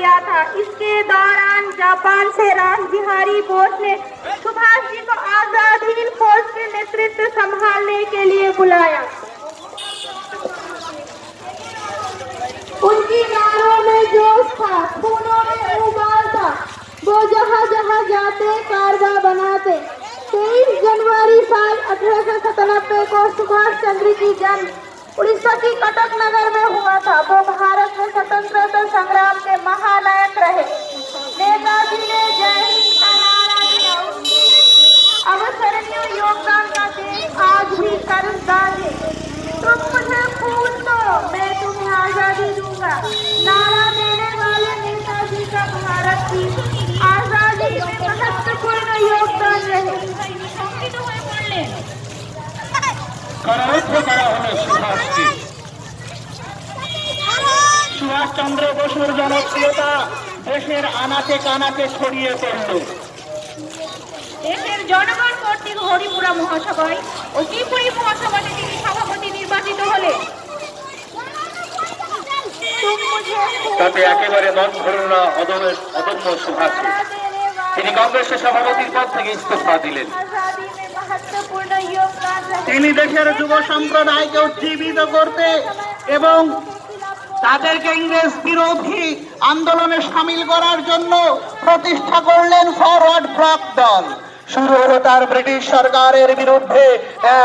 किया था। इसके दौरान जापान से रासबिहारी बोस ने सुभाष जी को आजाद हिंद फौज के नेतृत्व संभालने के लिए बुलाया। उनकी नारों में जोश था, खूनों में उबाल था, वो जहाँ जहाँ जाते कारवा बनाते। 23 जनवरी साल 1897 को सुभाष चंद्र की जन्म उड़ीसा की कटक नगर में हुआ था। वो भारत में स्वतंत्रता संग्राम के महानायक रहे। नेताजी ने जय हिंद का नारा दिया। उनकी अवसरणीय योगदान का देश आज भी कर्जदार है। तुम मुझे खून दो, मैं तुम्हें आजादी दूंगा। नारा देने वाले नेताजी का भारत की आजादी में महत्वपूर्ण योगदान रहे। কারারুদ্ধ করা হলো সুভাষকে। সুভাষ চন্দ্র বসুর জনপ্রিয়তা দেশের আনাচে কানাচে ছড়িয়ে পড়ল। দেশের জনগণ কর্তৃক হরিপুরা মহাসভায় ও ত্রিপুরী মহাসভাতে তিনি সভাপতি নির্বাচিত হলেন। তাতে একেবারে মন ধরল না অদম্য সুভাষে। তিনি কংগ্রেসের সভাপতির পদ থেকে ইস্তফা দিলেন। তিনি দেশের যুব সম্প্রদায়কে উজ্জীবিত করতে এবং তাদেরকে ইংরেজ বিরোধী আন্দোলনে সামিল করার জন্য প্রতিষ্ঠা করলেন ফরওয়ার্ড ব্লক দল। শুরু হলো তার ব্রিটিশ সরকারের বিরুদ্ধে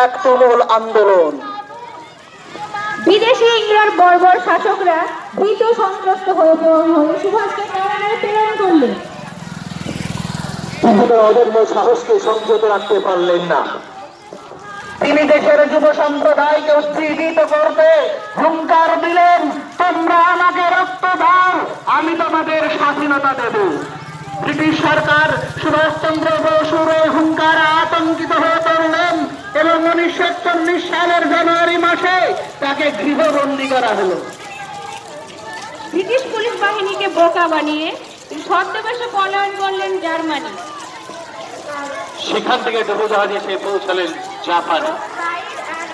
এক তুমুল আন্দোলন। বিদেশি ইংল্যান্ড বর্বর শাসকরা ভীত সন্ত্রস্ত হয়ে সুভাষকে কারাগারে প্রেরণ করলেন। তিনি অদম্য সাহসকে সংযত রাখতে পারলেন না। তিনি দেশের যুব সম্প্রদায়কে উজ্জীবিত করতে হুঙ্কার দিলেন, তোমরা আমাকে রক্ত দাও, আমি তোমাদের স্বাধীনতা দেব। ব্রিটিশ সরকার সুভাষচন্দ্র বসুর এই হুঙ্কারে আতঙ্কিত হয়ে পড়লেন এবং 1940 সালের জানুয়ারি মাসে তাকে গৃহবন্দী করা হলো। ব্রিটিশ পুলিশ বাহিনীকে বোকা বানিয়ে ছদ্মবেশে পলায়ন করলেন জার্মানি। সেখান থেকে ডুবোজাহাজে এসে পৌঁছালেন জাপানে।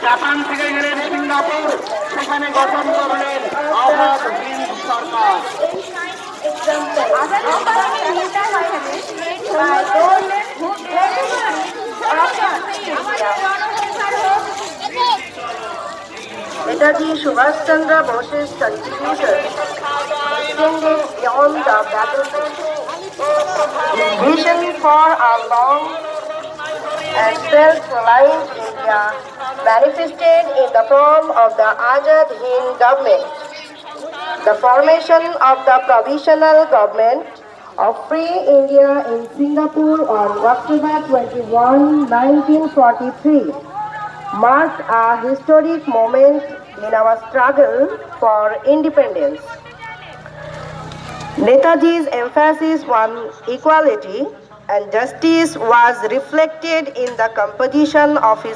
জাপান থেকে গেলেন সিঙ্গাপুর, সেখানে গঠন করলেন আজাদ হিন্দ সরকার। Netaji Subhash Chandra Bose's contribution extended beyond the battlefield. His vision for a long and self-reliant India manifested in the form of the Azad Hind government. The formation of the provisional government of Free India in Singapore on October 21, 1943 marked a historic moment in our struggle for independence. Netaji's emphasis on equality and justice was reflected in the composition of his